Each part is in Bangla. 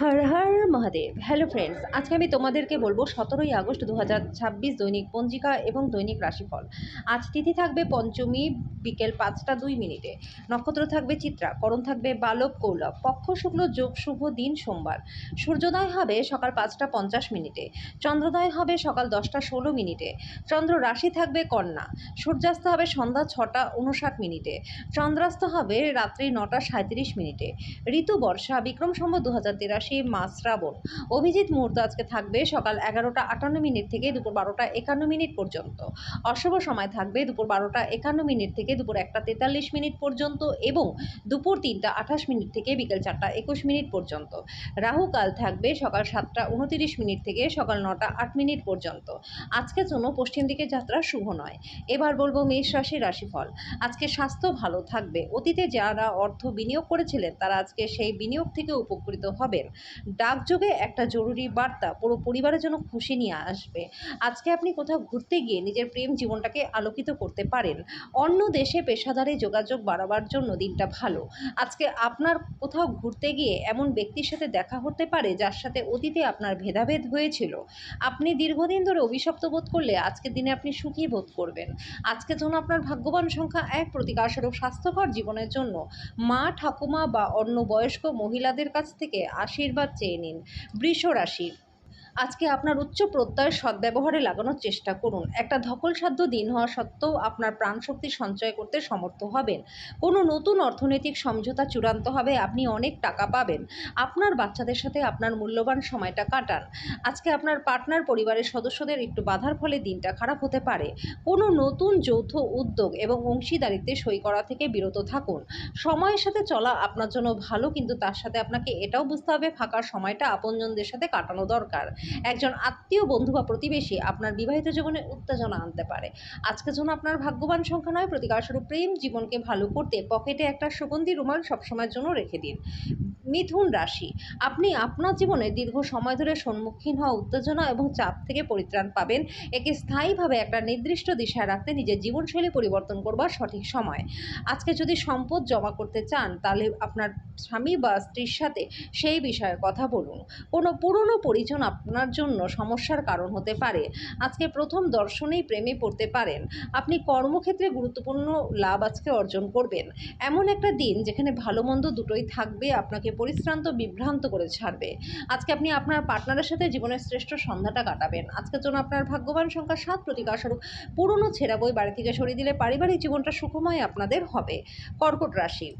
হর হর মহাদেব। হ্যালো ফ্রেন্ডস, আজকে আমি তোমাদেরকে বলবো 17ই আগস্ট 2026 দৈনিক পঞ্জিকা এবং দৈনিক রাশিফল। আজ তিথি থাকবে পঞ্চমী, বিকেল 5টা 2 মিনিটে। নক্ষত্র থাকবে চিত্রা, করণ থাকবে বালব কৌলভ, পক্ষ শুক্ল, যোগ শুভ, দিন সোমবার। সূর্যোদয় হবে সকাল 5টা 50 মিনিটে, চন্দ্রোদয় হবে সকাল 10টা 16 মিনিটে। চন্দ্র রাশি থাকবে কন্যা, সূর্যাস্ত হবে সন্ধ্যা 6টা 59 মিনিটে, চন্দ্রাস্ত হবে রাত্রি 9টা 37 মিনিটে। ঋতু বর্ষা, বিক্রম সম্বত 2083, মাস শ্রাবণ। অভিজিৎ মুহূর্ত আজকে থাকবে সকাল 11টা 58 মিনিট থেকে দুপুর 12টা 51 মিনিট পর্যন্ত। অশুভ সময় থাকবে দুপুর 12টা 51 মিনিট থেকে দুপুর 1টা 43 মিনিট পর্যন্ত এবং দুপুর 3টা 28 মিনিট থেকে বিকেল 4টা 21 মিনিট পর্যন্ত। রাহুকাল থাকবে সকাল 7টা 29 মিনিট থেকে সকাল 9টা 8 মিনিট পর্যন্ত। আজকের জন্য পশ্চিম দিকে যাত্রা শুভ নয়। এবার বলবো মেষ রাশির রাশিফল। আজকে স্বাস্থ্য ভালো থাকবে। অতীতে যারা অর্থ বিনিয়োগ করেছিলেন তারা আজকে সেই বিনিয়োগ থেকে উপকৃত হবেন। ডাকযোগে একটা জরুরি বার্তা পুরো পরিবারের জন্য খুশি নিয়ে আসবে। আজকে আপনি কোথাও ঘুরতে গিয়ে নিজের প্রেম জীবনটাকে আলোকিত করতে পারেন। অন্য দেশে পেশাদারি যোগাযোগ বাড়াবার জন্য দিনটা ভালো। আজকে আপনার কোথাও ঘুরতে গিয়ে এমন ব্যক্তির সাথে দেখা হতে পারে যার সাথে অতীতে আপনার ভেদাভেদ হয়েছিল। আপনি দীর্ঘদিন ধরে অভিশপ্ত বোধ করলে আজকের দিনে আপনি সুখী বোধ করবেন। আজকের জন্য আপনার ভাগ্যবান সংখ্যা 1, প্রতিকারস্বরূপ স্বাস্থ্যকর জীবনের জন্য মা, ঠাকুমা বা অন্য বয়স্ক মহিলাদের কাছ থেকে আশীর্বাদ চেয়ে নিন। বৃষ রাশি, আজকে আপনার উচ্চ প্রত্যয় সদ্ব্যবহারে লাগানোর চেষ্টা করুন। একটা ধকলসাধ্য দিন হওয়া সত্ত্বেও আপনার প্রাণশক্তি সঞ্চয় করতে সমর্থ হবেন। কোনো নতুন অর্থনৈতিক সমঝোতা চূড়ান্ত হবে, আপনি অনেক টাকা পাবেন। আপনার বাচ্চাদের সাথে আপনার মূল্যবান সময়টা কাটান। আজকে আপনার পার্টনার পরিবারের সদস্যদের একটু বাধার ফলে দিনটা খারাপ হতে পারে। কোনো নতুন যৌথ উদ্যোগ এবং অংশীদারিত্বে সই করা থেকে বিরত থাকুন। সময়ের সাথে চলা আপনার জন্য ভালো, কিন্তু তার সাথে আপনাকে এটাও বুঝতে হবে ফাঁকা সময়টা আপনজনদের সাথে কাটানো দরকার। একজন আত্মীয়, বন্ধু বা প্রতিবেশী আপনার বিবাহিত জীবনে উত্তেজনা আনতে পারে। আজকের জন্য আপনার ভাগ্যবান সংখ্যা নয়, প্রতিকারস্বরূপ প্রেম জীবনকে ভালো করতে পকেটে একটা সুগন্ধি রুমাল সবসময়ের জন্য রেখে দিন। মিথুন রাশি, আপনি আপনার জীবনে দীর্ঘ সময় ধরে সম্মুখীন হওয়া উত্তেজনা এবং চাপ থেকে পরিত্রাণ পাবেন। একে স্থায়ীভাবে একটা নির্দিষ্ট দিশায় রাখতে নিজের জীবনশৈলী পরিবর্তন করবার সঠিক সময়। আজকে যদি সম্পদ জমা করতে চান তাহলে আপনার স্বামী বা স্ত্রীর সাথে সেই বিষয়ে কথা বলুন। কোনো পুরনো পরিজন আপনার জন্য সমস্যার কারণ হতে পারে। আজকে প্রথম দর্শনেই প্রেমে পড়তে পারেন। আপনি কর্মক্ষেত্রে গুরুত্বপূর্ণ লাভ আজকে অর্জন করবেন। এমন একটা দিন যেখানে ভালো মন্দ দুটোই থাকবে, আপনাকে পরিশ্রান্ত বিভ্রান্ত করে ছাড়বে। আজকে আপনি আপনার পার্টনারের সাথে জীবনের শ্রেষ্ঠ সন্ধ্যাটা কাটাবেন। আজকের জন্য আপনার ভাগ্যবান সংখ্যা 7, প্রতিকারস্বরূপ পুরনো ছেঁড়া বই বাড়ি থেকে সরিয়ে দিলে পারিবারিক জীবনটা সুখময় আপনাদের হবে। কর্কট রাশি,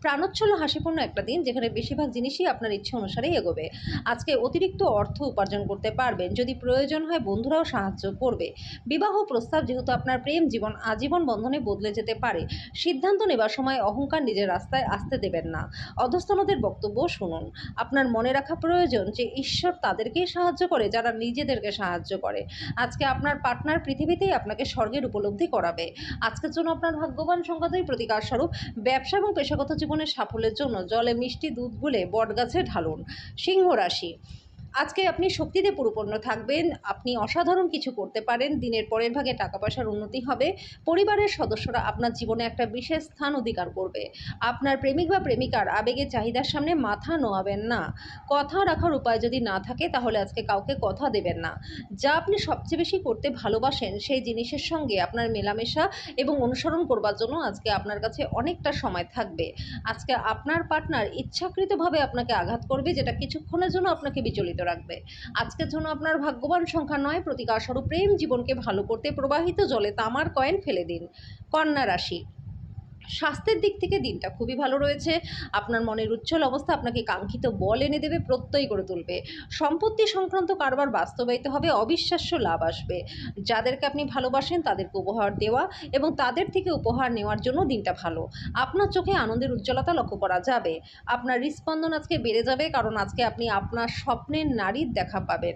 প্রাণোচ্ছল হাসিপূর্ণ একটা দিন যেখানে বেশিরভাগ জিনিসই আপনার ইচ্ছে অনুসারেই এগোবে। আজকে অতিরিক্ত অর্থ উপার্জন করতে পারবেন। যদি প্রয়োজন হয় বন্ধুরাও সাহায্য করবে। বিবাহ প্রস্তাব, যেহেতু আপনার প্রেম জীবন আজীবন বন্ধনে বদলে যেতে পারে। সিদ্ধান্ত নেবার সময় অহংকার নিজের রাস্তায় আসতে দেবেন না। অধস্তনদের বক্তব্য শুনুন। আপনার মনে রাখা প্রয়োজন যে ঈশ্বর তাদেরকেই সাহায্য করে যারা নিজেদেরকে সাহায্য করে। আজকে আপনার পার্টনার পৃথিবীতেই আপনাকে স্বর্গের উপলব্ধি করাবে। আজকের জন্য আপনার ভাগ্যবান সংখ্যা 2, প্রতিকারস্বরূপ ব্যবসা এবং পেশাগত জীবনের সাফল্যের জন্য জলে মিষ্টি দুধ গুলে বটগাছে ঢালুন। সিংহ রাশি, আজকে আপনি শক্তিতে পরিপূর্ণ থাকবেন। আপনি অসাধারণ কিছু করতে পারেন। দিনের পরের ভাগে টাকা পয়সার উন্নতি হবে। পরিবারের সদস্যরা আপনার জীবনে একটা বিশেষ স্থান অধিকার করবে। আপনার প্রেমিক বা প্রেমিকার আবেগের চাহিদার সামনে মাথা নোয়াবেন না। কথা রাখার উপায় যদি না থাকে তাহলে আজকে কাউকে কথা দেবেন না। যা আপনি সবচেয়ে বেশি করতে ভালোবাসেন সেই জিনিসের সঙ্গে আপনার মেলামেশা এবং অনুসরণ করবার জন্য আজকে আপনার কাছে অনেকটা সময় থাকবে। আজকে আপনার পার্টনার ইচ্ছাকৃতভাবে আপনাকে আঘাত করবে, যেটা কিছুক্ষণের জন্য আপনাকে বিচলিত রাখবে। আজকের জন্য আপনার ভাগ্যবান সংখ্যা 9, প্রতিকারস্বরূপ প্রেম জীবনকে ভালো করতে প্রবাহিত জলে তামার কয়েন ফেলে দিন। কন্যা রাশি, স্বাস্থ্যের দিক থেকে দিনটা খুবই ভালো রয়েছে। আপনার মনের উজ্জ্বল অবস্থা আপনাকে কাঙ্ক্ষিত বল এনে দেবে, প্রত্যয় করে তুলবে। সম্পত্তি সংক্রান্ত কারবার বাস্তবায়িত হবে, অবিশ্বাস্য লাভ আসবে। যাদেরকে আপনি ভালোবাসেন তাদেরকে উপহার দেওয়া এবং তাদের থেকে উপহার নেওয়ার জন্য দিনটা ভালো। আপনার চোখে আনন্দের উজ্জ্বলতা লক্ষ্য করা যাবে। আপনার হৃৎস্পন্দন আজকে বেড়ে যাবে, কারণ আজকে আপনি আপনার স্বপ্নের নারীর দেখা পাবেন।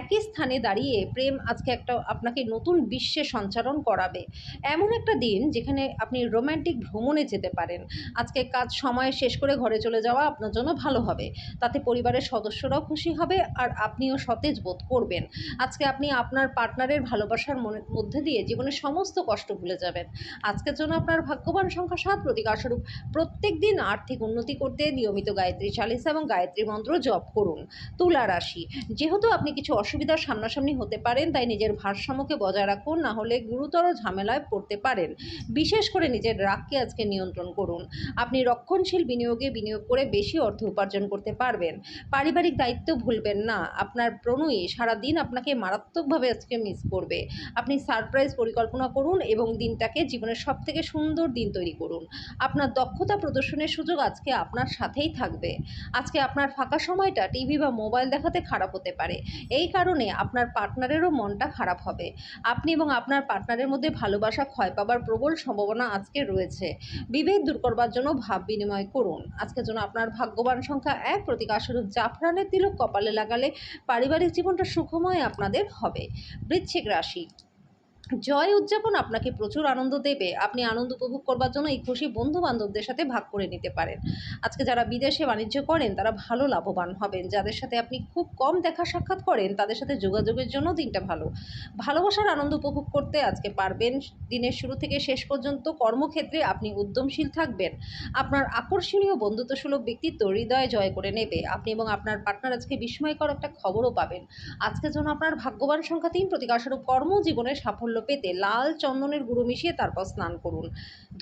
একই স্থানে দাঁড়িয়ে প্রেম আজকে একটা আপনাকে নতুন বিশ্বে সঞ্চারণ করাবে। এমন একটা দিন যেখানে আপনি রোম্যান্টিক ভ্রমণে যেতে পারেন। আজকে কাজ সময়ে শেষ করে ঘরে চলে যাওয়া আপনার জন্য ভালো হবে। তাতে পরিবারের সদস্যরাও খুশি হবে আর আপনিও সতেজ বোধ করবেন। আজকে আপনি আপনার পার্টনারের ভালোবাসার মধ্যে দিয়ে জীবনের সমস্ত কষ্ট ভুলে যাবেন। আজকের জন্য আপনার ভাগ্যবান সংখ্যা ৭, প্রতিকারস্বরূপ প্রত্যেকদিন আর্থিক উন্নতি করতে নিয়মিত গায়ত্রী চালিসা এবং গায়ত্রী মন্ত্র জপ করুন। তুলা রাশি, যেহেতু আপনি কিছু অসুবিধার সামনাসামনি হতে পারেন, তাই নিজের ভারসাম্যকে বজায় রাখুন, না হলে গুরুতর ঝামেলায় পড়তে পারেন। বিশেষ করে নিজের রাগকে আজকে নিয়ন্ত্রণ করুন। আপনি রক্ষণশীল বিনিয়োগে বিনিয়োগ করে বেশি অর্থ উপার্জন করতে পারবেন। পারিবারিক দায়িত্ব ভুলবেন না। আপনার প্রণয়ী সারাদিন আপনাকে মারাত্মকভাবে আজকে মিস করবে। আপনি সারপ্রাইজ পরিকল্পনা করুন এবং দিনটাকে জীবনের সবথেকে সুন্দর দিন তৈরি করুন। আপনার দক্ষতা প্রদর্শনের সুযোগ আজকে আপনার সাথেই থাকবে। আজকে আপনার ফাঁকা সময়টা টিভি বা মোবাইল দেখাতে খারাপ হতে পারে। এই কারণে আপনার পার্টনারেরও মনটা খারাপ হবে। আপনি এবং আপনার পার্টনারের মধ্যে ভালোবাসা ক্ষয় পাবার প্রবল সম্ভাবনা আজকে রয়েছে। বিভেদ দূর করবার জন্য ভাব বিনিময় করুন। আজকের জন্য আপনার ভাগ্যবান সংখ্যা ১, প্রতিকারস্বরূপ জাফরানের তিলক কপালে লাগালে পারিবারিক জীবনটা সুখময় আপনাদের হবে। বৃশ্চিক রাশি, জয় উদযাপন আপনাকে প্রচুর আনন্দ দেবে। আপনি আনন্দ উপভোগ করবার জন্য এই খুশি বন্ধু বান্ধবদের সাথে ভাগ করে নিতে পারেন। আজকে যারা বিদেশে বাণিজ্য করেন তারা ভালো লাভবান হবেন। যাদের সাথে আপনি খুব কম দেখা সাক্ষাৎ করেন তাদের সাথে যোগাযোগের জন্য দিনটা ভালো। ভালোবাসার আনন্দ উপভোগ করতে আজকে পারবেন। দিনের শুরু থেকে শেষ পর্যন্ত কর্মক্ষেত্রে আপনি উদ্যমশীল থাকবেন। আপনার আকর্ষণীয় বন্ধুত্বসুলভ ব্যক্তিত্ব হৃদয় জয় করে নেবে। আপনি এবং আপনার পার্টনার আজকে বিস্ময়কর একটা খবরও পাবেন। আজকের জন্য আপনার ভাগ্যবান সংখ্যা ৩, প্রতিকারস্বরূপ কর্মজীবনে সাফল্য পেতে লাল চন্দনের গুঁড়ো মিশিয়ে তারপর স্নান করুন।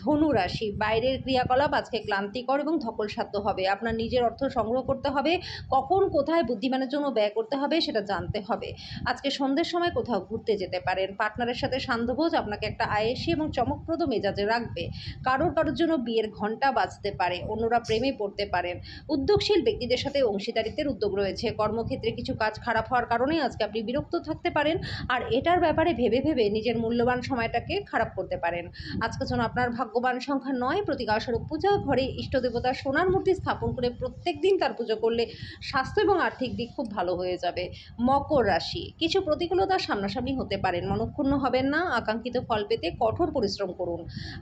ধনু রাশি, বাইরের ক্রিয়াকলাপ আজকে ক্লান্তিকর এবং ধকলসাধ্য হবে। আপনার নিজের অর্থ সংগ্রহ করতে হবে। কখন কোথায় বুদ্ধিমানের জন্য ব্যয় করতে হবে সেটা জানতে হবে। আজকে সন্ধ্যের সময় কোথাও ঘুরতে যেতে পারেন। পার্টনারের সাথে সান্ধ্যভোজ আপনাকে একটা আয়েসি এবং চমকপ্রদ মেজাজে রাখবে। কারোর জন্য বিয়ের ঘণ্টা বাজতে পারে। অন্যরা প্রেমে পড়তে পারেন। উদ্যোগশীল ব্যক্তিদের সাথে অংশীদারিত্বের উদ্যোগ রয়েছে। কর্মক্ষেত্রে কিছু কাজ খারাপ হওয়ার কারণে আজকে আপনি বিরক্ত থাকতে পারেন আর এটার ব্যাপারে ভেবে নিজের মূল্যবান সময়টাকে খারাপ করতে পারেন। আজকের জন্য আপনার ভাগ্যবান সংখ্যা ৯, প্রতিকারস্বরূপ পূজা ঘরে ইষ্টদেবতার সোনার মূর্তি স্থাপন করে প্রত্যেক দিন তার পুজো করলে স্বাস্থ্য এবং আর্থিক দিক খুব ভালো হয়ে যাবে। মকর রাশি, কিছু প্রতিকূলতার সামনাসামনি হতে পারেন। মনক্ষুণ্ণ হবেন না। আকাঙ্ক্ষিত ফল পেতে কঠোর পরিশ্রম করুন।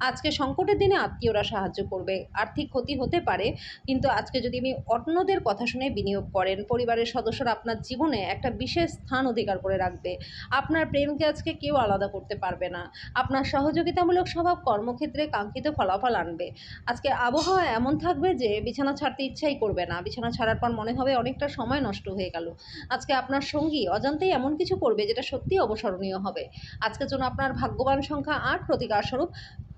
আজকে সংকটের দিনে আত্মীয়রা সাহায্য করবে। আর্থিক ক্ষতি হতে পারে, কিন্তু আজকে যদি আপনি অন্যদের কথা শুনে বিনিয়োগ করেন, পরিবারের সদস্যরা আপনার জীবনে একটা বিশেষ স্থান অধিকার করে রাখবে। আপনার প্রেমকে আজকে কেউ আলাদা করতে পারবে না। আপনার সহযোগিতামূলক স্বভাব কর্মক্ষেত্রে কাঙ্ক্ষিত ফলাফল আনবে। আজকে আবহাওয়া এমন থাকবে যে বিছানা ছাড়তে ইচ্ছাই করবে না। বিছানা ছাড়ার পর মনে হবে অনেকটা সময় নষ্ট হয়ে গেল। আজকে আপনার সঙ্গী অজান্তেই এমন কিছু করবে যেটা সত্যিই অবসরণীয় হবে। আজকের জন্য আপনার ভাগ্যবান সংখ্যা ৮, প্রতিকারস্বরূপ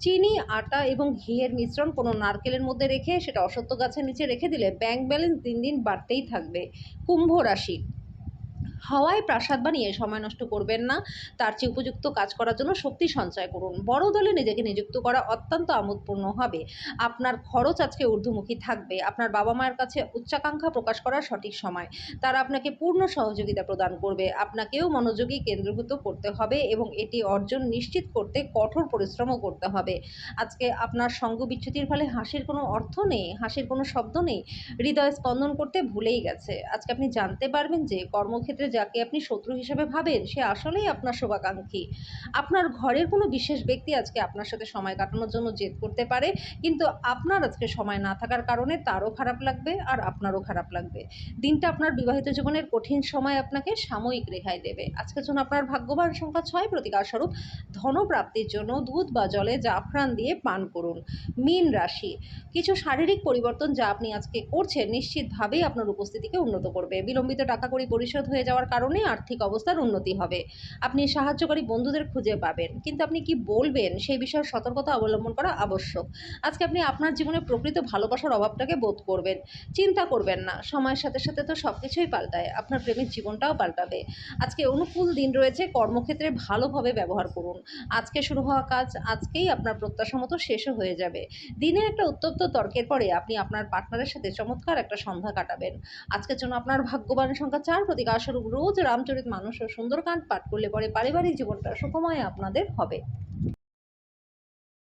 চিনি, আটা এবং ঘিয়ের মিশ্রণ কোনো নারকেলের মধ্যে রেখে সেটা অশ্বত্থ গাছের নিচে রেখে দিলে ব্যাংক ব্যালেন্স দিন দিন বাড়তেই থাকবে। কুম্ভ রাশি, হাওয়ায় প্রাসাদ বানিয়ে সময় নষ্ট করবেন না। তার চেয়ে উপযুক্ত কাজ করার জন্য শক্তি সঞ্চয় করুন। বড় দলে নিজেকে নিযুক্ত করা অত্যন্ত আমোদপূর্ণ হবে। আপনার খরচ আজকে ঊর্ধ্বমুখী থাকবে। আপনার বাবা মায়ের কাছে উচ্চাকাঙ্ক্ষা প্রকাশ করার সঠিক সময়। তারা আপনাকে পূর্ণ সহযোগিতা প্রদান করবে। আপনাকেও মনোযোগী কেন্দ্রীভূত করতে হবে এবং এটি অর্জন নিশ্চিত করতে কঠোর পরিশ্রমও করতে হবে। আজকে আপনার সঙ্গ বিচ্যুতির ফলে হাসির কোনো অর্থ নেই, হাসির কোনো শব্দ নেই। হৃদয় স্পন্দন করতে ভুলেই গেছে। আজকে আপনি জানতে পারবেন যে কর্মক্ষেত্রে যাকে আপনি শত্রু হিসেবে ভাবেন সে আসলেই আপনার শুভাকাঙ্ক্ষী। আপনার ঘরের কোনো বিশেষ ব্যক্তি আজকে আপনার সাথে সময় কাটানোর জন্য জেদ করতে পারে, কিন্তু আপনার আজকে সময় না থাকার কারণে তারও খারাপ লাগবে আর আপনারও খারাপ লাগবে। দিনটা আপনার বিবাহিত জীবনের কঠিন সময় আপনাকে সাময়িক রেহাই দেবে। আজকের জন্য আপনার ভাগ্যবান সংখ্যা ৬, প্রতিকারস্বরূপ ধনপ্রাপ্তির জন্য দুধ বা জলে জাফরান দিয়ে পান করুন। মীন রাশি, কিছু শারীরিক পরিবর্তন যা আপনি আজকে করছেন নিশ্চিতভাবেই আপনার উপস্থিতিকে উন্নত করবে। বিলম্বিত টাকা কড়ি পরিশোধ হয়ে যাওয়ার কারণে আর্থিক অবস্থার উন্নতি হবে। আপনি সাহায্যকারী বন্ধুদের খুঁজে পাবেন, কিন্তু আপনি কি বলবেন সেই বিষয়ে সতর্কতা অবলম্বন করা আবশ্যক। আজকে আপনি আপনার জীবনে প্রকৃত ভালোবাসার অভাবটাকে বোধ করবেন। চিন্তা করবেন না, সময়ের সাথে সাথে তো সব কিছুই পাল্টায়। আপনার প্রেমের জীবনটাও পাল্টাবে। আজকে অনুকূল দিন রয়েছে। কর্মক্ষেত্রে ভালোভাবে ব্যবহার করুন। আজকে শুরু হওয়া কাজ আজকেই আপনার প্রত্যাশা মতো শেষও হয়ে যাবে। দিনের একটা উত্তপ্ত তর্কের পরে আপনি আপনার পার্টনারের সাথে চমৎকার একটা সন্ধ্যা কাটাবেন। আজকের জন্য আপনার ভাগ্যবান সংখ্যা ৪, প্রতিকারস্বরূপ রোজ রামচরিত মানস ও সুন্দরকাণ্ড পাঠ করলে পরে পারিবারিক জীবনটা সুখময় আপনাদের হবে।